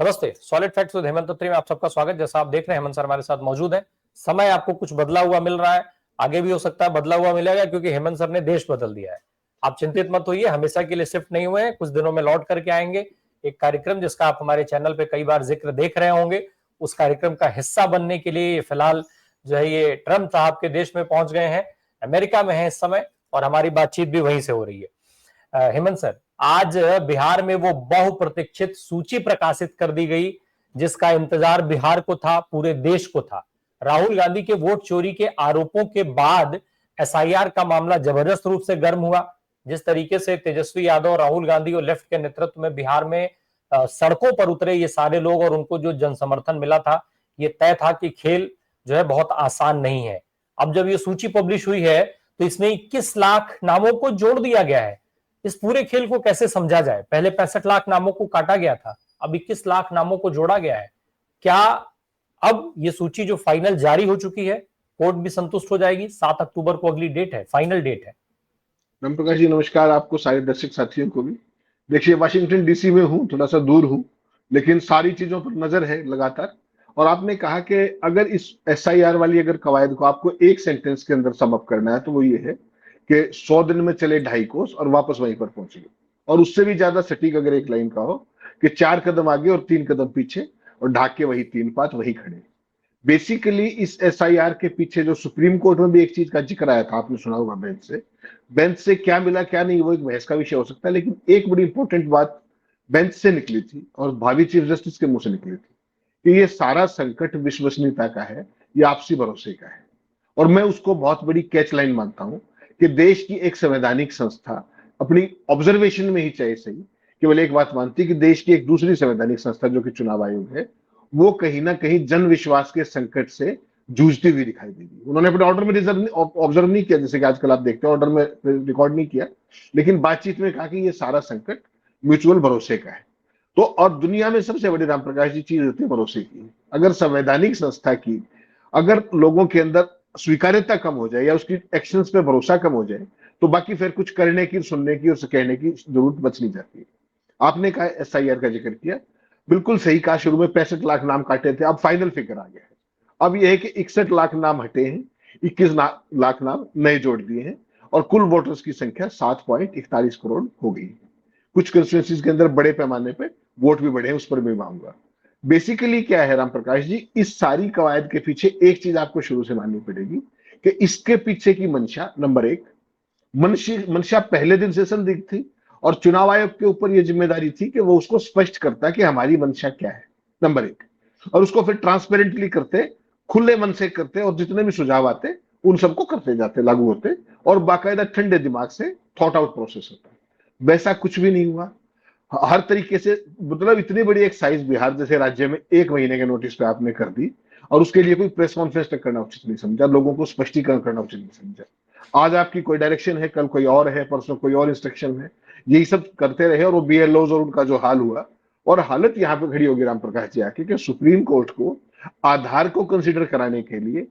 नमस्ते, solid facts with Hemant अत्री में आप सबका स्वागत। जैसा आप देख रहे हैं हेमंत सर हमारे साथ मौजूद है। समय आपको कुछ बदला हुआ मिल रहा है, आगे भी हो सकता है बदला हुआ मिलेगा, क्योंकि हेमंत सर ने देश बदल दिया है। आप चिंतित मत होइए, हमेशा के लिए शिफ्ट नहीं हुए हैं, कुछ दिनों में लौट करके आएंगे। एक कार्यक्रम जिसका आप हमारे चैनल पे कई बार जिक्र देख रहे होंगे, उस कार्यक्रम का हिस्सा बनने के लिए फिलहाल जो है ये ट्रम्प साहब के देश में पहुंच गए हैं, अमेरिका में है इस समय, और हमारी बातचीत भी वहीं से हो रही है। हेमंत सर, आज बिहार में वो बहुप्रतीक्षित सूची प्रकाशित कर दी गई जिसका इंतजार बिहार को था, पूरे देश को था। राहुल गांधी के वोट चोरी के आरोपों के बाद एसआईआर का मामला जबरदस्त रूप से गर्म हुआ। जिस तरीके से तेजस्वी यादव, राहुल गांधी और लेफ्ट के नेतृत्व में बिहार में सड़कों पर उतरे ये सारे लोग और उनको जो जनसमर्थन मिला था, ये तय था कि खेल जो है बहुत आसान नहीं है। अब जब ये सूची पब्लिश हुई है तो इसमें 21 लाख नामों को जोड़ दिया गया है। इस पूरे खेल को कैसे समझा जाए? पहले 65 लाख नामों को काटा गया था, अब 21 लाख नामों को जोड़ा गया है। क्या अब ये सूची जो फाइनल जारी हो चुकी है, कोर्ट भी संतुष्ट हो जाएगी? 7 अक्टूबर को अगली डेट है, फाइनल डेट है। राम प्रकाश जी नमस्कार, आपको सारे दर्शक साथियों को भी। देखिए, वाशिंगटन डीसी में हूँ, थोड़ा सा दूर हूँ, लेकिन सारी चीजों पर नजर है लगातार। और आपने कहा कि अगर इस एसआईआर वाली अगर कवायद को आपको एक सेंटेंस के अंदर सम अप करना है तो वो ये है कि 100 दिन में चले 2.5 कोस और वापस वहीं पर पहुंचे। और उससे भी ज्यादा सटीक अगर एक लाइन का हो कि 4 कदम आगे और 3 कदम पीछे और ढाक के वही 3 पात वही खड़े। बेसिकली इस एसआईआर के पीछे जो सुप्रीम कोर्ट में भी एक चीज का जिक्र आया था, आपने सुना होगा, बेंच से क्या मिला क्या नहीं वो एक बहस का विषय हो सकता है, लेकिन एक बड़ी इंपॉर्टेंट बात बेंच से निकली थी और भावी चीफ जस्टिस के मुंह से निकली थी कि ये सारा संकट विश्वसनीयता का है, ये आपसी भरोसे का है। और मैं उसको बहुत बड़ी कैच लाइन मानता हूं कि देश की एक संवैधानिक संस्था अपनी ऑब्जर्वेशन में ही चाहे सही केवल एक बात मानती है कि देश की एक दूसरी संवैधानिक संस्था जो कि चुनाव आयोग है, वो कहीं ना कहीं जन विश्वास के संकट से जूझती हुई दिखाई देगी। उन्होंने अपने ऑर्डर में ऑब्जर्व नहीं किया, जैसे कि आजकल आप देखते हैं, ऑर्डर में रिकॉर्ड नहीं किया, लेकिन बातचीत में कहा कि ये सारा संकट म्यूचुअल भरोसे का है। तो और दुनिया में सबसे बड़ी राम प्रकाश जी चीज होती है भरोसे की। अगर संवैधानिक संस्था की अगर लोगों के अंदर स्वीकार्यता कम हो जाए या उसकी एक्शंस पे भरोसा कम हो जाए तो बाकी फिर कुछ करने की, सुनने की और कहने की जरूरत बच नहीं जाती। आपने कहा एसआईआर का जिक्र किया, बिल्कुल सही कहा। शुरू में 65 लाख नाम काटे थे, अब फाइनल फिगर आ गया है। अब यह है कि 61 लाख नाम हटे हैं, 21 लाख नाम नए जोड़ दिए हैं और कुल वोटर्स की संख्या 7.41 करोड़ हो गई। कुछ कंस्टिट्यूएंसीज के अंदर बड़े पैमाने पे वोट भी बढ़े हैं, उस पर भी मांगूंगा। बेसिकली क्या है राम प्रकाश जी, इस सारी कवायद के पीछे एक चीज आपको शुरू से माननी पड़ेगी कि इसके पीछे की मंशा, नंबर एक, मंशा पहले दिन से संदिग्ध थी और चुनाव आयोग के ऊपर यह जिम्मेदारी थी कि वो उसको स्पष्ट करता कि हमारी मंशा क्या है, नंबर एक, और उसको फिर ट्रांसपेरेंटली करते, खुले मन से करते और जितने भी सुझाव आते उन सबको करते जाते, लागू होते और बाकायदा ठंडे दिमाग से थॉट आउट प्रोसेस होता। वैसा कुछ भी नहीं हुआ। हर तरीके से, मतलब इतनी बड़ी एक साइज बिहार जैसे राज्य में 1 महीने के नोटिस पे आपने कर दी और उसके लिए कोई प्रेस कॉन्फ्रेंस तक करना उचित नहीं समझा, लोगों को स्पष्टीकरण करना उचित नहीं समझा। आज आपकी कोई डायरेक्शन है, कल कोई और है, परसों कोई और इंस्ट्रक्शन है, यही सब करते रहे और वो बीएलओज और उनका जो हाल हुआ। और हालत यहां पे खड़ी होगी राम प्रकाश जी आके कि सुप्रीम कोर्ट को आधार को कंसीडर कराने के लिए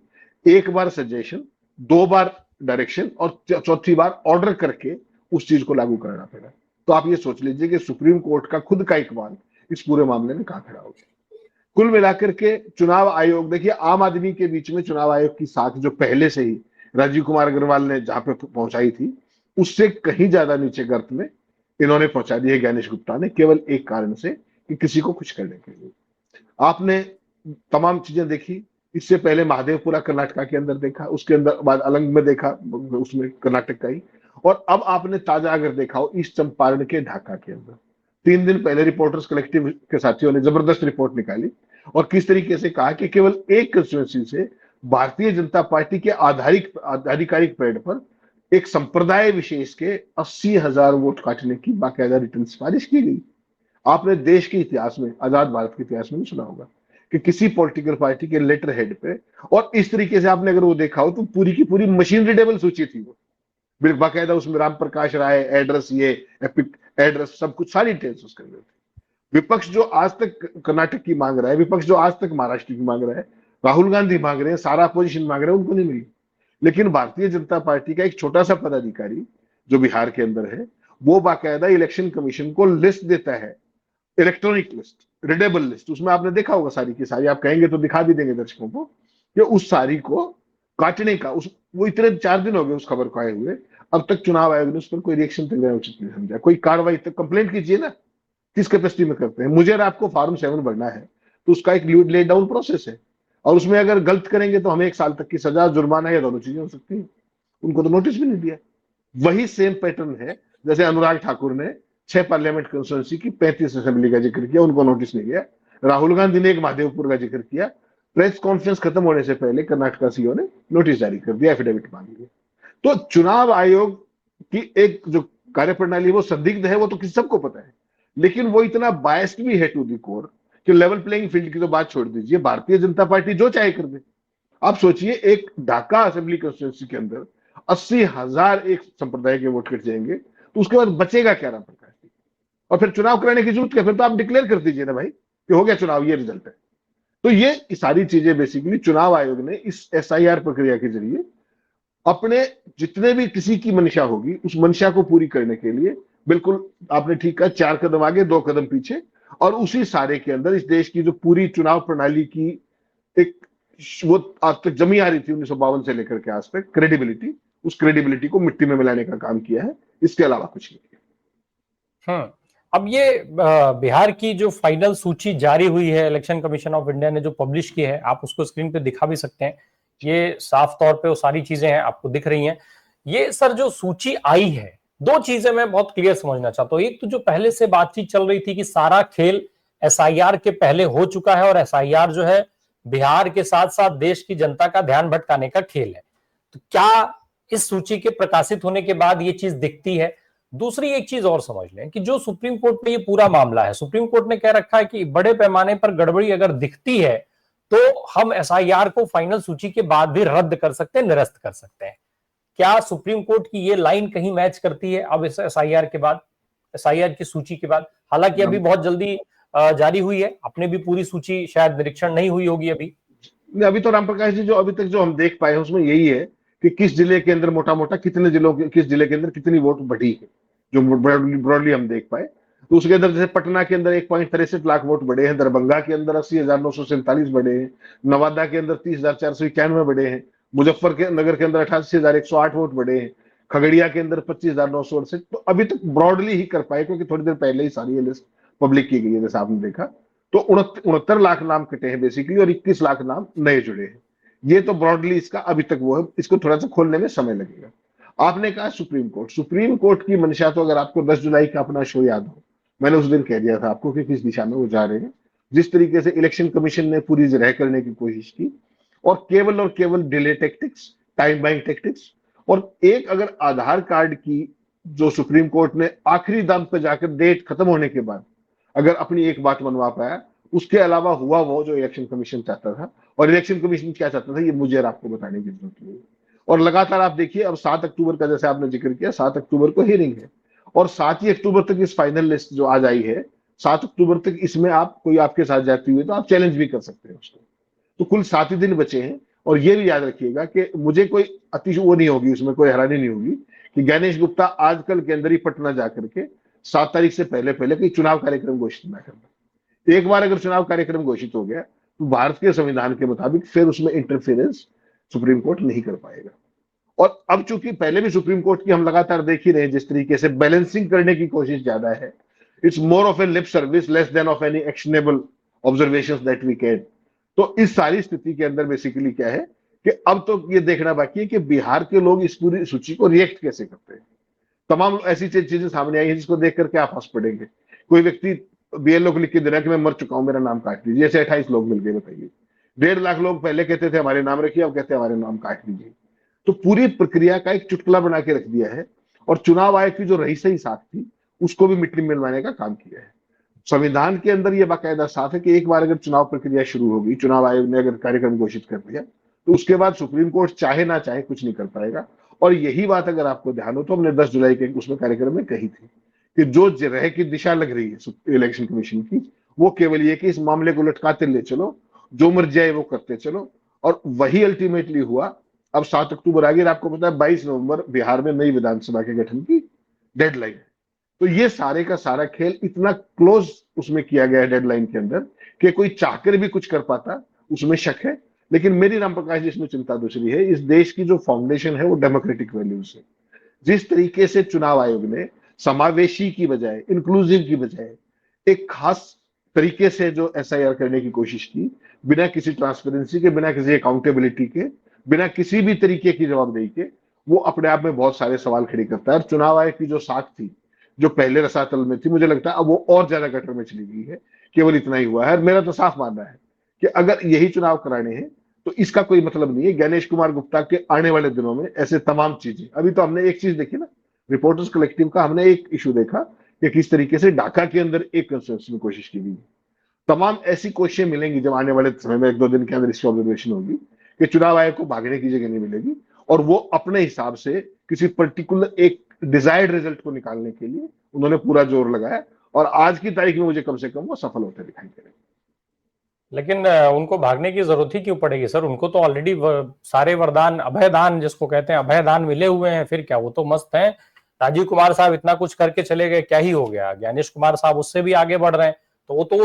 एक बार सजेशन, 2 बार डायरेक्शन और चौथी बार ऑर्डर करके उस चीज को लागू कराना पड़ा। तो आप ये सोच लीजिए कि सुप्रीम कोर्ट का खुद का इकबाल इस पूरे मामले में कहां खड़ा हो गया। कुल मिलाकर के चुनाव आयोग, देखिए, आम आदमी के बीच में चुनाव आयोग की साख जो पहले से ही राजीव कुमार अग्रवाल ने जहां पे पहुंचाई थी, उससे कहीं ज्यादा नीचे गर्त में इन्होंने पहुंचा दी है ज्ञानेश गुप्ता ने, केवल एक कारण से कि किसी को खुश करने के लिए। आपने तमाम चीजें देखी। इससे पहले महादेवपुरा कर्नाटका के अंदर देखा, उसके अंदर बाद अलंग में देखा, उसमें कर्नाटक का ही, और अब आपने ताजा अगर देखा हो ईस्ट चंपारण के ढाका के अंदर 3 दिन पहले रिपोर्टर्स कलेक्टिव के साथियों ने जबरदस्त रिपोर्ट निकाली और किस तरीके से कहा कि केवल एक कंस्टिट्यूएंसी से भारतीय जनता पार्टी के आधिकारिक पैड पर एक संप्रदाय विशेष के 80,000 वोट काटने की बाकायदा रिटर्न सिफारिश की गई। आपने देश के इतिहास में, आजाद भारत के इतिहास में नहीं सुना होगा कि किसी पॉलिटिकल पार्टी के लेटर हेड पे, और इस तरीके से आपने अगर वो देखा हो तो पूरी की पूरी मशीन रीडेबल सूची थी वो, बाकायदा उसमें राम प्रकाश राय एड्रेस, ये एपिक एड्रेस, सब कुछ, सारी डिटेल्स उसके अंदर थी। विपक्ष जो आज तक कर्नाटक की मांग रहा है, विपक्ष जो आज तक महाराष्ट्र की मांग रहा है, राहुल गांधी मांग रहे हैं, सारा अपोजिशन मांग रहे हैं, उनको नहीं मिली। लेकिन भारतीय जनता पार्टी का एक छोटा सा पदाधिकारी जो बिहार के अंदर है, वो बाकायदा इलेक्शन कमीशन को लिस्ट देता है इलेक्ट्रॉनिक लिस्ट, रीडेबल लिस्ट, उसमें आपने देखा होगा सारी की सारी, आप कहेंगे तो दिखा भी देंगे दर्शकों को कि उस सारी को काटने का, उस वो इतने 4 दिन हो गए उस खबर को आए हुए, अब तक चुनाव आयोग ने उस पर कोई रिएक्शन तक देना उचित नहीं समझा, कोई कार्रवाई तक। कंप्लेंट कीजिए ना, किस कैपेसिटी में करते हैं। मुझे और आपको फॉर्म 7 भरना है तो उसका एक ले डाउन प्रोसेस है, और उसमें अगर गलत करेंगे तो हमें 1 साल तक की सजा, जुर्माना या दोनों चीजें हो सकती हैं। उनको तो नोटिस भी नहीं दिया। वही सेम पैटर्न है जैसे अनुराग ठाकुर ने 6 पार्लियामेंट कंस्टिट्यूंसी की 35 असेंबली का जिक्र किया, उनको नोटिस नहीं दिया। राहुल गांधी ने एक महादेवपुर का जिक्र किया, प्रेस कॉन्फ्रेंस खत्म होने से पहले कर्नाटका सीओ ने नोटिस जारी कर दिया, एफिडेविट मांग लिया। तो चुनाव आयोग की एक जो कार्यप्रणाली वो संदिग्ध है, वो तो किसी सबको पता है, लेकिन वो इतना बायस्ड भी है टू दी कोर कि लेवल प्लेइंग फील्ड की तो बात छोड़ दीजिए, भारतीय जनता पार्टी जो चाहे कर दे। आप सोचिए, एक ढाका असेंबली कंस्टिट्यूंसी के अंदर 80,000 एक संप्रदाय के वोट कट जाएंगे, तो उसके बाद बचेगा क्या राम प्रकाश जी? और फिर चुनाव कराने की जरूरत क्या? फिर तो आप डिक्लेयर कर दीजिए ना भाई कि हो गया चुनाव, ये रिजल्ट है। तो ये सारी चीजें बेसिकली चुनाव आयोग ने इस एसआईआर प्रक्रिया के जरिए अपने जितने भी किसी की मंशा होगी उस मंशा को पूरी करने के लिए, बिल्कुल आपने ठीक कहा, 4 कदम आगे 2 कदम पीछे, और उसी सारे के अंदर इस देश की जो पूरी चुनाव प्रणाली की एक वो आज तक जमी आ रही थी 1952 से लेकर के आज तक क्रेडिबिलिटी, उस क्रेडिबिलिटी को मिट्टी में मिलाने का काम किया है, इसके अलावा कुछ नहीं किया। अब ये बिहार की जो फाइनल सूची जारी हुई है, इलेक्शन कमीशन ऑफ इंडिया ने जो पब्लिश की है, आप उसको स्क्रीन पे दिखा भी सकते हैं। ये साफ तौर पे वो सारी चीजें हैं, आपको दिख रही हैं। ये सर जो सूची आई है, 2 चीजें मैं बहुत क्लियर समझना चाहता हूँ। एक तो जो पहले से बातचीत चल रही थी कि सारा खेल एसआईआर के पहले हो चुका है और एसआईआर जो है बिहार के साथ साथ देश की जनता का ध्यान भटकाने का खेल है, तो क्या इस सूची के प्रकाशित होने के बाद ये चीज दिखती है? दूसरी एक चीज और समझ लें कि जो सुप्रीम कोर्ट में ये पूरा मामला है, सुप्रीम कोर्ट ने कह रखा है कि बड़े पैमाने पर गड़बड़ी अगर दिखती है तो हम एसआईआर को फाइनल सूची के बाद भी रद्द कर सकते हैं, निरस्त कर सकते हैं। क्या सुप्रीम कोर्ट की ये लाइन कहीं मैच करती है अब इस एसआईआर के बाद, एसआईआर की सूची के बाद? हालांकि अभी बहुत जल्दी जारी हुई है, अपने भी पूरी सूची शायद निरीक्षण नहीं हुई होगी अभी। अभी तो राम प्रकाश जी जो अभी तक जो हम देख पाए हैं उसमें यही है कि किस जिले के अंदर मोटा मोटा कितने जिलों के, किस जिले के अंदर कितनी वोट बढ़ी है, जो ब्रॉडली हम देख पाए। तो उसके अंदर जैसे पटना के अंदर 1.63 लाख वोट बढ़े हैं, दरभंगा के अंदर 80,947 बढ़े हैं, नवादा के अंदर 30,491 बढ़े हैं, मुजफ्फरनगर के अंदर 88,108 वोट बढ़े हैं, खगड़िया के अंदर 25,968। तो अभी तक ब्रॉडली ही कर पाए, क्योंकि थोड़ी देर पहले ही सारी ये लिस्ट पब्लिक की गई है जैसे आपने देखा। तो 69 लाख नाम कटे हैं बेसिकली, और 21 लाख नाम नए जुड़े हैं। ये तो ब्रॉडली इसका अभी तक वो है, इसको थोड़ा सा खोलने में समय लगेगा। आपने कहा सुप्रीम कोर्ट की मंशा, तो अगर आपको 10 जुलाई का अपना शो याद हो, मैंने उस दिन कह दिया था आपको कि किस दिशा में वो जा रहे हैं। जिस तरीके से इलेक्शन कमीशन ने पूरी जगह करने की कोशिश की, और केवल delay tactics, time buying tactics, और एक अगर आधार कार्ड की जो सुप्रीम कोर्ट ने आखिरी दम पे जाकर डेट खत्म होने के बाद अगर अपनी एक बात मनवा पाया, उसके अलावा हुआ वो जो इलेक्शन कमीशन चाहता था। और इलेक्शन कमीशन क्या चाहता था ये मुझे और आपको बताने की जरूरत नहीं है। और लगातार आप देखिए, अब 7 अक्टूबर का जैसे आपने जिक्र किया, 7 अक्टूबर को हियरिंग है, और 7 ही अक्टूबर तक इस फाइनल लिस्ट जो आज आई है, 7 अक्टूबर तक इसमें आप कोई आपके साथ जाती हुई तो आप चैलेंज भी कर सकते हैं उसको। तो कुल 7 ही दिन बचे हैं। और ये भी याद रखिएगा कि मुझे कोई अति वो नहीं होगी, उसमें कोई हैरानी नहीं होगी कि गणेश गुप्ता आजकल के अंदर ही पटना जाकर के 7 तारीख से पहले पहले कोई चुनाव कार्यक्रम घोषित ना करना। एक बार अगर चुनाव कार्यक्रम घोषित हो गया तो भारत के संविधान के मुताबिक फिर उसमें इंटरफेरेंस सुप्रीम कोर्ट नहीं कर पाएगा। और अब चूंकि पहले भी सुप्रीम कोर्ट की हम लगातार देख ही रहे हैं जिस तरीके से बैलेंसिंग करने की कोशिश ज्यादा है, it's more of a lip service less than of any actionable observations that we can. तो इस सारी स्थिति के अंदर बेसिकली क्या है कि अब तो ये देखना बाकी है कि बिहार के लोग इस पूरी सूची को रिएक्ट कैसे करते हैं। तमाम ऐसी चीजें सामने आई हैं जिसको देख करके आप हंस पड़ेंगे। कोई व्यक्ति बीएलओ को लिख के दे रहा है कि मैं मर चुका हूं, मेरा नाम काट दीजिए। ऐसे 28 लोग मिल गए, बताइए। 1.5 लाख लोग पहले कहते थे हमारे नाम रखिए, अब कहते हैं हमारे नाम काट दीजिए। तो पूरी प्रक्रिया का एक चुटकुला बना के रख दिया है, और चुनाव आयोग की जो रही सही साख थी उसको भी मिट्टी में मिलवाने का काम किया है। संविधान के अंदर यह बाकायदा साफ है कि एक बार अगर चुनाव प्रक्रिया शुरू होगी, चुनाव आयोग ने अगर कार्यक्रम घोषित कर दिया, तो उसके बाद सुप्रीम कोर्ट चाहे ना चाहे कुछ नहीं कर पाएगा। और यही बात अगर आपको ध्यान हो तो हमने 10 जुलाई के उसमें कार्यक्रम में कही थी कि जो रह की दिशा लग रही है इलेक्शन कमीशन की, वो केवल ये कि इस मामले को लटकाते ले चलो, जो मर्जी आए वो करते चलो। और वही अल्टीमेटली हुआ। अब 7 अक्टूबर आ गई, आपको पता है 22 नवंबर बिहार में नई विधानसभा के गठन की डेडलाइन है। तो ये सारे का सारा खेल इतना क्लोज उसमें किया गया है डेडलाइन के अंदर कि कोई चाहकर भी कुछ कर पाता, उसमें शक है। लेकिन मेरी राम प्रकाश जी इसमें चिंता दूसरी है, इस देश की जो फाउंडेशन है वो डेमोक्रेटिक वैल्यूज है। जिस तरीके से चुनाव आयोग ने समावेशी की बजाय, इंक्लूसिव की बजाय एक खास तरीके से जो एसआईआर करने की कोशिश की, बिना किसी ट्रांसपेरेंसी के, बिना किसी अकाउंटेबिलिटी के, बिना किसी भी तरीके की जवाबदेही के, वो अपने आप में बहुत सारे सवाल खड़े करता है। और चुनाव आयोग की जो साख थी, जो पहले रसातल में थी, मुझे लगता है अब वो और ज्यादा गटर में चली गई है। केवल इतना ही हुआ है। मेरा तो साफ मानना है कि अगर यही चुनाव कराने हैं तो इसका कोई मतलब नहीं है गणेश कुमार गुप्ता के आने वाले दिनों में ऐसे तमाम चीजें। अभी तो हमने एक चीज देखी ना, रिपोर्टर्स कलेक्टिव का हमने एक इशू देखा कि किस तरीके से ढाका के अंदर एक कंसेंसस में कोशिश की गई। तमाम ऐसी कोशिशें मिलेंगी जब आने वाले समय में एक दो दिन के अंदर इसकी ऑब्जर्वेशन होगी कि चुनाव आयोग को भागने की जगह नहीं मिलेगी और वो अपने हिसाब से किसी पर्टिकुलर एक डिजायर्ड रिजल्ट को निकालने के लिए उन्होंने पूरा जोर लगाया। और आज की तारीख में मुझे कम से कम वो सफल होते दिखाई दे रहे। लेकिन उनको भागने की जरूरत ही क्यों पड़ेगी सर? उनको तो ऑलरेडी सारे वरदान, अभयदान जिसको कहते हैं, अभयदान मिले हुए हैं। फिर क्या, वो तो मस्त हैं। राजीव कुमार साहब इतना कुछ करके चले गए, क्या ही हो गया? ज्ञानेश कुमार साहब उससे भी आगे बढ़ रहे हैं, तो वो तो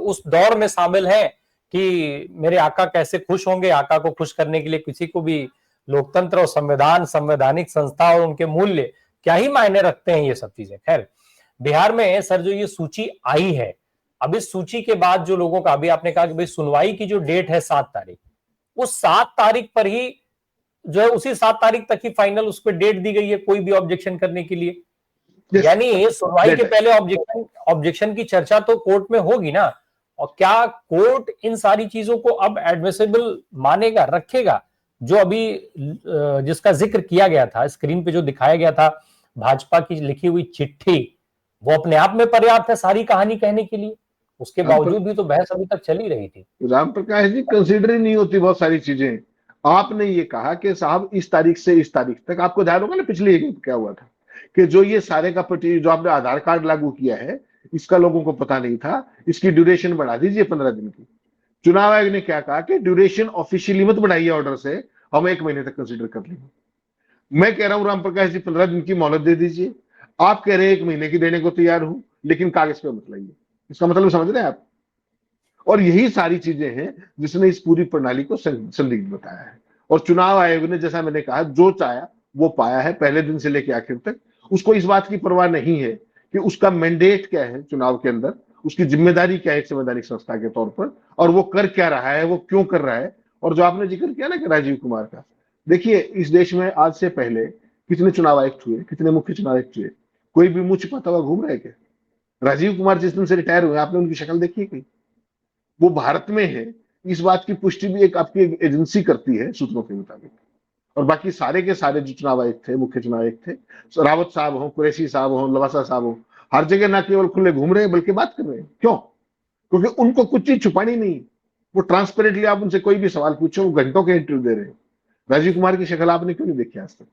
उस दौर में शामिल है कि मेरे आका कैसे खुश होंगे। आका को खुश करने के लिए किसी को भी लोकतंत्र और संविधान, संवैधानिक संस्था और उनके मूल्य क्या ही मायने रखते हैं, ये सब चीजें। खैर, बिहार में सर जो ये सूची आई है, अब इस सूची के बाद जो लोगों का, अभी आपने कहा कि भाई सुनवाई की जो डेट है 7 तारीख, उस 7 तारीख पर ही जो है, उसी 7 तारीख तक ही फाइनल उस पर डेट दी गई है कोई भी ऑब्जेक्शन करने के लिए। Yes, यानी सुनवाई के डेट है। पहले ऑब्जेक्शन की चर्चा तो कोर्ट में होगी ना। और क्या कोर्ट इन सारी चीजों को अब एडमिसिबल मानेगा, रखेगा? जो अभी जिसका जिक्र किया गया था, स्क्रीन पे जो दिखाया गया था, भाजपा की लिखी हुई चिट्ठी, वो अपने आप में पर्याप्त है सारी कहानी कहने के लिए। उसके राम बावजूद भी तो बहस अभी तक चल ही रही थी। राम प्रकाश जी, कंसिडर ही नहीं होती बहुत सारी चीजें। आपने ये कहा कि साहब इस तारीख से इस तारीख तक, आपको ध्यान होगा ना पिछले एक क्या हुआ था कि जो ये सारे का जो आपने आधार कार्ड लागू किया है, इसका लोगों को पता नहीं था, इसकी ड्यूरेशन बढ़ा दीजिए 15 दिन की। चुनाव आयोग ने क्या कहा कि ड्यूरेशन ऑफिशियली मत बढ़ाइए ऑर्डर से, हम 1 महीने तक कंसिडर कर लेंगे। मैं कह रहा हूं राम प्रकाश जी 15 दिन की मोहलत दे दीजिए। आप कह रहे हैं 1 महीने की देने को तैयार हूं, लेकिन कागज पे मत लाइए। इसका मतलब समझ रहे हैं आप? और यही सारी चीजें हैं जिसने इस पूरी प्रणाली को संदिग्ध बताया है। और चुनाव आयोग ने, जैसा मैंने कहा, जो चाहा वो पाया है पहले दिन से लेकर आखिर तक। उसको इस बात की परवाह नहीं है कि उसका मैंडेट क्या है चुनाव के अंदर, उसकी जिम्मेदारी क्या है एक संवैधानिक संस्था के तौर पर, और वो कर क्या रहा है, वो क्यों कर रहा है। और जो आपने जिक्र किया ना कि राजीव कुमार का, देखिए इस देश में आज से पहले कितने चुनाव आयुक्त हुए, कितने मुख्य चुनाव आयुक्त हुए? कोई भी मुंह छिपाता हुआ घूम रहा है क्या? राजीव कुमार जिस दिन से रिटायर हुए, आपने उनकी शक्ल देखी है कहीं? वो भारत में है, इस बात की पुष्टि भी एक आपकी एजेंसी करती है सूत्रों के मुताबिक। और बाकी सारे के सारे जो चुनाव आयुक्त थे, मुख्य चुनाव आयुक्त थे, रावत साहब हो, कुरैशी साहब हो, लवासा साहब हो, हर जगह ना केवल खुले घूम रहे हैं बल्कि बात कर रहे हैं। क्यों? क्योंकि उनको कुछ चीज छुपानी नहीं। वो ट्रांसपेरेंटली, आप उनसे कोई भी सवाल पूछो, वो घंटों के इंटरव्यू दे रहे हैं। राजीव कुमार की शक्ल आपने क्यों नहीं देखी आज तक?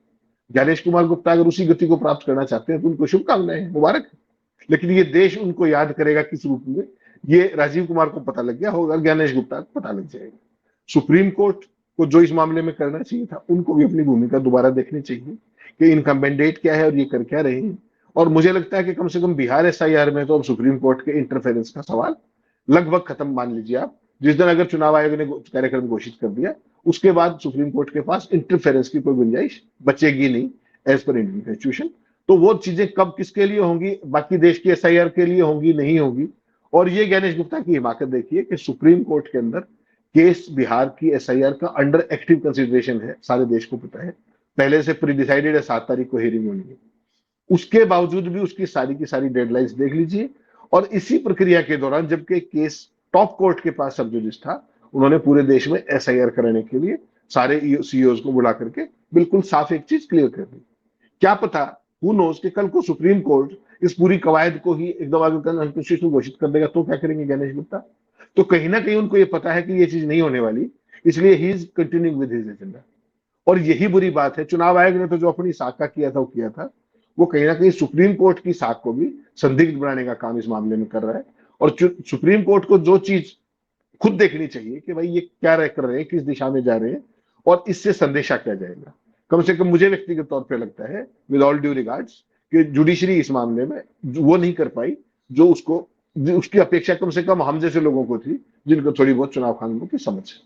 ज्ञानेश कुमार गुप्ता अगर उसी गति को प्राप्त करना चाहते हैं तो उनको शुभकामनाएं, मुबारक। लेकिन ये देश उनको याद करेगा किस रूप में, ये राजीव कुमार को पता लग गया होगा, ज्ञानेश गुप्ता को पता लग जाएगा। सुप्रीम कोर्ट को जो इस मामले में करना चाहिए था, उनको भी अपनी भूमिका दोबारा देखनी चाहिए कि इनका मैंडेट क्या है और ये कर क्या रहे हैं। और मुझे लगता है कि कम से कम बिहार एसआईआर में तो अब सुप्रीम कोर्ट के इंटरफेरेंस का सवाल लगभग खत्म मान लीजिए आप। जिस दिन अगर चुनाव आयोग ने कार्यक्रम घोषित कर दिया, उसके बाद सुप्रीम कोर्ट के पास इंटरफेरेंस की कोई गुंजाइश बचेगी नहीं, एज पर इंडियन कॉन्स्टिट्यूशन। तो वो चीजें कब किसके लिए होंगी, बाकी देश की एसआईआर के लिए होंगी, नहीं होगी। और ये ज्ञानेश गुप्ता की हिमाकत देखिए कि सुप्रीम कोर्ट के अंदर केस बिहार की एसआईआर का अंडर एक्टिव कंसिडरेशन है, सारे देश को पता है, पहले से प्री डिसाइडेड है 7 तारीख को हियरिंग होनी है। उसके बावजूद भी उसकी सारी की सारी डेडलाइंस देख लीजिए। और इसी प्रक्रिया के दौरान जबकि केस टॉप कोर्ट के पास सब जुडिस था, उन्होंने पूरे देश में एसआईआर कराने के लिए सारे सीईओज को बुला करके बिल्कुल साफ एक चीज क्लियर कर दी। क्या पता, हु नोज, कि कल को सुप्रीम कोर्ट इस पूरी कवायद को ही एकदम अनकॉन्स्टिट्यूशनल घोषित कर देगा, तो क्या करेंगे ज्ञानेश गुप्ता? तो कहीं ना कहीं उनको ये पता है कि ये चीज नहीं होने वाली, इसलिए he is continuing with his agenda. और यही बुरी बात है, चुनाव आयोग ने तो जो अपनी साख का किया था वो किया था, वो कहीं ना कहीं सुप्रीम कोर्ट की साख को भी संदिग्ध बनाने का काम इस मामले में कर रहा है। और सुप्रीम कोर्ट को जो चीज खुद देखनी चाहिए कि भाई ये क्या कर रहे हैं, किस दिशा में जा रहे हैं, और इससे संदेशा क्या जाएगा। कम से कम मुझे व्यक्तिगत तौर पे लगता है, विद ऑल ड्यू रिगार्ड्स, कि जुडिशरी इस मामले में वो नहीं कर पाई जो उसकी अपेक्षा कम से कम हम जैसे लोगों को थी, जिनको थोड़ी बहुत चुनाव कानूनों की समझ है।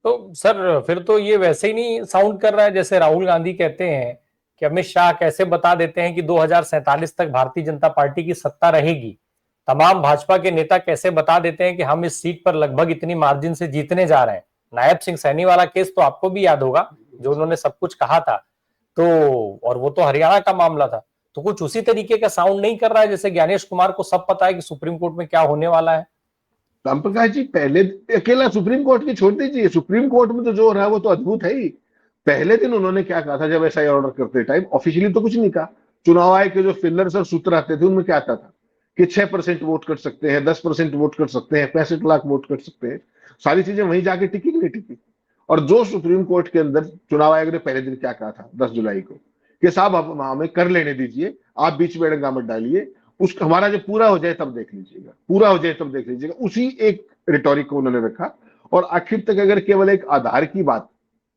तो सर फिर तो ये वैसे ही नहीं साउंड कर रहा है जैसे राहुल गांधी कहते हैं कि अमित शाह कैसे बता देते हैं कि 2047 तक भारतीय जनता पार्टी की सत्ता रहेगी। तमाम भाजपा के नेता कैसे बता देते हैं कि हम इस सीट पर लगभग इतनी मार्जिन से जीतने जा रहे हैं। नायब सिंह सैनी वाला केस तो आपको भी याद होगा, जो उन्होंने सब कुछ कहा था। तो और वो तो हरियाणा का मामला था। तो कुछ उसी तरीके का साउंड नहीं कर रहा है जैसे ज्ञानेश कुमार को सब पता है कि सुप्रीम कोर्ट में क्या होने वाला है। राम प्रकाश जी, पहले अकेला सुप्रीम कोर्ट की छोड़ दीजिए, सुप्रीम कोर्ट में तो जो हो रहा है वो तो अद्भुत है ही। पहले दिन उन्होंने क्या कहा था जब एसआई ऑर्डर करते टाइम? ऑफिशियली तो कुछ नहीं कहा। चुनाव आयोग के जो फिलर्स और सूत्र आते थे उनमें क्या आता था कि 6% वोट कर सकते हैं, 10% वोट कर सकते हैं, 65 लाख वोट कर सकते हैं। सारी चीजें वहीं जाके टिकी नहीं टिकी। और जो सुप्रीम कोर्ट के अंदर चुनाव आयोग ने पहले दिन क्या कहा था 10 जुलाई को कि साहब आप हमें कर लेने दीजिए, आप बीच में डंगा मत डालिए, उस हमारा जब पूरा हो जाए तब देख लीजिएगा, पूरा हो जाए तब देख लीजिएगा। उसी एक रिटोरिक को उन्होंने रखा। और आखिर तक अगर केवल एक आधार की बात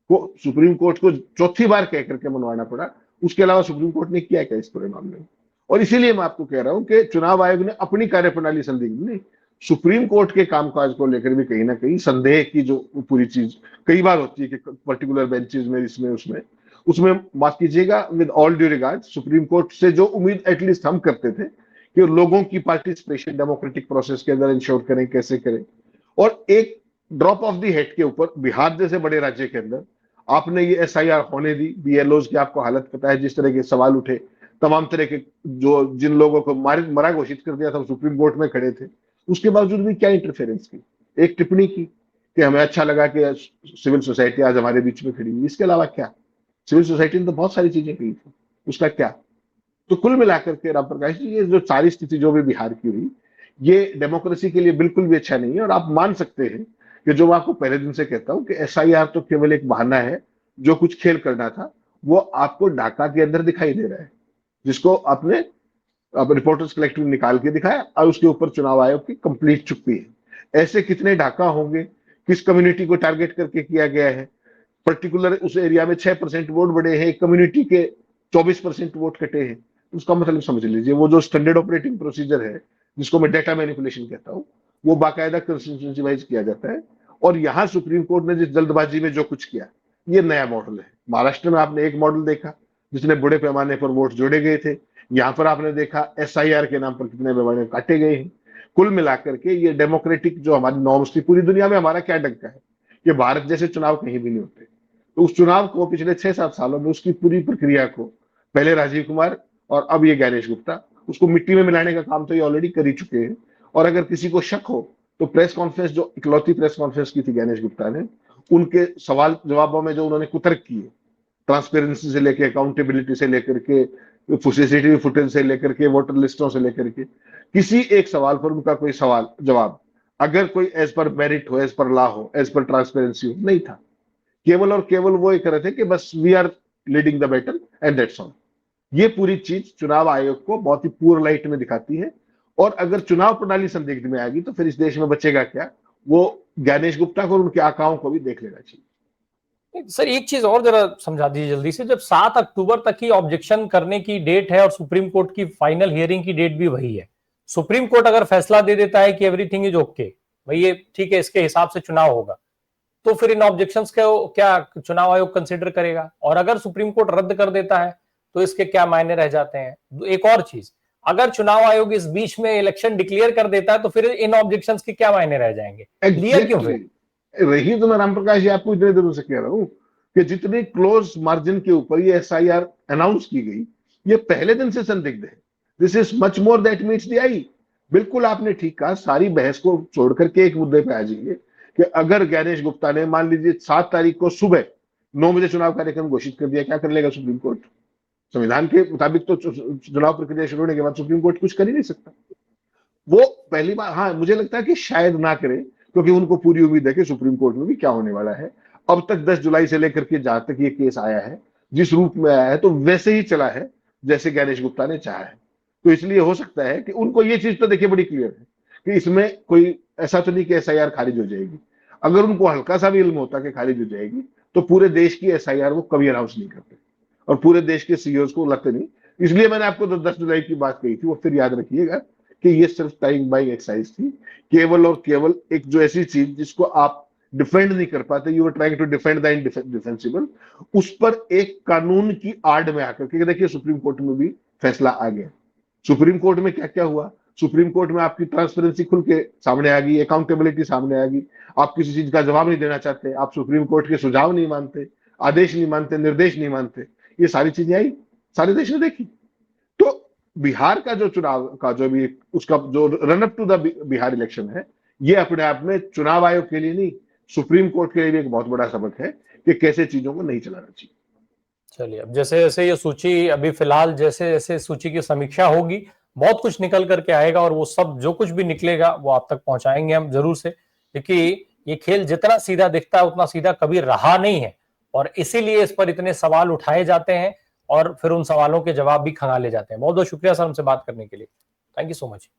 को सुप्रीम कोर्ट को चौथी बार कह करके मनवाना पड़ा, उसके अलावा सुप्रीम कोर्ट ने किया क्या इस पूरे मामले में? और इसीलिए मैं आपको कह रहा हूं कि चुनाव आयोग ने अपनी कार्यप्रणाली संदिग्ध नहीं, सुप्रीम कोर्ट के कामकाज को लेकर भी कहीं ना कहीं संदेह की जो पूरी चीज कई बार होती है कि पर्टिकुलर बेंचेस में इसमें उसमें उसमें माफ कीजिएगा, with all due regard, supreme court से जो उम्मीद एटलीस्ट हम करते थे कि लोगों की पार्टिसिपेशन डेमोक्रेटिक प्रोसेस के अंदर इंश्योर करें, कैसे करें। और एक ड्रॉप ऑफ दी हेड के ऊपर बिहार जैसे बड़े राज्य के अंदर आपने ये एसआईआर होने दी, बीएलओज की आपको हालत पता है, जिस तरह के सवाल उठे, तमाम तरह के जो जिन लोगों को मरा घोषित कर दिया था सुप्रीम कोर्ट में खड़े थे, उसके बावजूद भी क्या इंटरफेरेंस की? एक टिप्पणी की कि हमें अच्छा लगा कि सिविल सोसाइटी आज हमारे बीच में खड़ी हुई, इसके अलावा क्या? सिविल सोसाइटी ने तो बहुत सारी चीजें की थी, उसका क्या? तो कुल मिलाकर के राम प्रकाश जी, ये जो सारी स्थिति जो भी बिहार की हुई, ये डेमोक्रेसी के लिए बिल्कुल भी अच्छा नहीं है। और आप मान सकते हैं कि जो मैं आपको पहले दिन से कहता हूं कि एसआईआर तो केवल एक बहाना है, जो कुछ खेल करना था वो आपको ढाका के अंदर दिखाई दे रहा है, जिसको आपने अब रिपोर्टर्स कलेक्टिव निकाल के दिखाया और उसके ऊपर चुनाव आयोग की कंप्लीट चुप्पी है। ऐसे कितने ढाका होंगे, किस कम्युनिटी को टारगेट करके किया गया है? पर्टिकुलर उस एरिया में 6% वोट बढ़े हैं, कम्युनिटी के 24% वोट कटे हैं। उसका मतलब समझ लीजिए, वो जो स्टैंडर्ड ऑपरेटिंग प्रोसीजर है जिसको मैं डेटा मैनिपुलेशन कहता हूँ, वो बाकायदा कंस्टिट्यूंसी वाइज किया जाता है। और यहाँ सुप्रीम कोर्ट ने जिस जल्दबाजी में जो कुछ किया, ये नया मॉडल है। महाराष्ट्र में आपने एक मॉडल देखा जिसने बड़े पैमाने पर वोट जोड़े गए थे, यहाँ पर आपने देखा एसआईआर के नाम पर कितने पैमाने काटे गए हैं। कुल मिलाकर के ये डेमोक्रेटिक जो हमारी नॉर्म्स थी, पूरी दुनिया में हमारा क्या डंका है कि भारत जैसे चुनाव कहीं भी नहीं होते। तो उस चुनाव को पिछले 6-7 सालों में उसकी पूरी प्रक्रिया को पहले राजीव कुमार और अब ये ज्ञानेश गुप्ता उसको मिट्टी में मिलाने का काम तो ये ऑलरेडी कर ही चुके हैं। और अगर किसी को शक हो तो प्रेस कॉन्फ्रेंस, जो इकलौती प्रेस कॉन्फ्रेंस की थी ज्ञानेश गुप्ता ने, उनके सवाल जवाबों में जो उन्होंने कुतर्क किए, ट्रांसपेरेंसी से लेकर अकाउंटेबिलिटी से लेकर के सीसीटीवी फुटेज से लेकर के वोटर लिस्टों से लेकर के किसी एक सवाल पर उनका कोई सवाल जवाब अगर कोई एज पर मेरिट हो, एज पर लॉ हो, एज पर ट्रांसपेरेंसी हो, नहीं था। केवल और केवल वो ये कह रहे थे कि बस we are leading the battle and that's all. ये पूरी चीज चुनाव आयोग को बहुत ही पूर लाइट में दिखाती है। और अगर चुनाव प्रणाली संदिग्ध में आ गई तो फिर इस देश में बचेगा क्या? वो ज्ञानेश गुप्ता को और उनके आकाओं को भी देख लेना चाहिए। सर एक चीज और जरा समझा दीजिए जल्दी से, जब 7 अक्टूबर तक ही ऑब्जेक्शन करने की डेट है और सुप्रीम कोर्ट की फाइनल हियरिंग की डेट भी वही है, सुप्रीम कोर्ट अगर फैसला दे देता है कि एवरीथिंग इज ओके, भाई ये ठीक है, इसके हिसाब से चुनाव होगा, तो फिर इन ऑब्जेक्शंस को क्या चुनाव आयोग कंसिडर करेगा? और अगर सुप्रीम कोर्ट रद्द कर देता है तो इसके क्या मायने रह जाते हैं? एक और चीज, अगर चुनाव आयोग इस बीच में इलेक्शन डिक्लेयर कर देता है तो फिर इन ऑब्जेक्शंस के क्या मायने रह जाएंगे? क्लियर क्यों फिर? रही तो मैं राम प्रकाश जी आपको इतने दिनों से कह रहा हूं कि जितने क्लोज मार्जिन के ऊपर ये एसआईआर अनाउंस की गई, ये पहले दिन से संदिग्ध है। This is much more that meets the eye. बिल्कुल आपने ठीक कहा, सारी बहस को छोड़ करके एक मुद्दे पे आ जाइए कि अगर ज्ञानेश गुप्ता ने मान लीजिए 7 तारीख को सुबह 9 बजे चुनाव कार्यक्रम घोषित कर दिया, क्या कर लेगा सुप्रीम कोर्ट? संविधान के मुताबिक तो चुनाव प्रक्रिया शुरू होने के बाद सुप्रीम कोर्ट कुछ कर ही नहीं सकता। वो पहली बार, हाँ मुझे लगता है कि शायद ना करे, क्योंकि उनको पूरी उम्मीद है कि सुप्रीम कोर्ट में भी क्या होने वाला है। अब तक 10 जुलाई से लेकर के जहां तक ये केस आया है, जिस रूप में आया है, तो वैसे ही चला है जैसे ज्ञानेश गुप्ता ने चाहा है। तो इसलिए हो सकता है कि उनको ये चीज तो देखिए बड़ी क्लियर है कि इसमें कोई ऐसा तो नहीं कि एसआईआर खारिज हो जाएगी। अगर उनको हल्का सा भी इल्म होता कि खारिज हो जाएगी तो पूरे देश की एसआईआर वो कभी अनाउंस नहीं करते और पूरे देश के सीईओ को लगते नहीं इसलिए मैंने आपको 10 जुलाई की बात कही थी, वो फिर याद रखिएगा कि ये सिर्फ टाइम बाइंग एक्सरसाइज थी, केवल और केवल एक जो ऐसी चीज जिसको आप डिफेंड नहीं कर पाते, you are trying to defend the indefensible, उस पर एक कानून की आड़ में आकर, क्योंकि देखिए सुप्रीम कोर्ट में भी फैसला आ गया। सुप्रीम कोर्ट में क्या क्या हुआ, सुप्रीम कोर्ट में आपकी ट्रांसपेरेंसी खुल के सामने आ गई, अकाउंटेबिलिटी सामने आ गई। आप किसी चीज का जवाब नहीं देना चाहते, आप सुप्रीम कोर्ट के सुझाव नहीं मानते, आदेश नहीं मानते, निर्देश नहीं मानते, ये सारी चीजें आई, सारे देश ने देखी। तो बिहार का जो चुनाव का जो भी उसका जो run up to the Bihar election है, ये अपने आप में चुनाव आयोग के लिए नहीं, सुप्रीम कोर्ट के लिए भी एक बहुत बड़ा सबक है कि कैसे चीजों को नहीं चलाना चाहिए। चलिए, अब जैसे जैसे ये सूची अभी फिलहाल जैसे जैसे सूची की समीक्षा होगी, बहुत कुछ निकल करके आएगा और वो सब जो कुछ भी निकलेगा वो आप तक पहुंचाएंगे हम जरूर से, क्योंकि ये खेल जितना सीधा दिखता है उतना सीधा कभी रहा नहीं है और इसीलिए इस पर इतने सवाल उठाए जाते हैं और फिर उन सवालों के जवाब भी खंगाले जाते हैं। बहुत बहुत शुक्रिया सर हमसे बात करने के लिए। Thank you so much.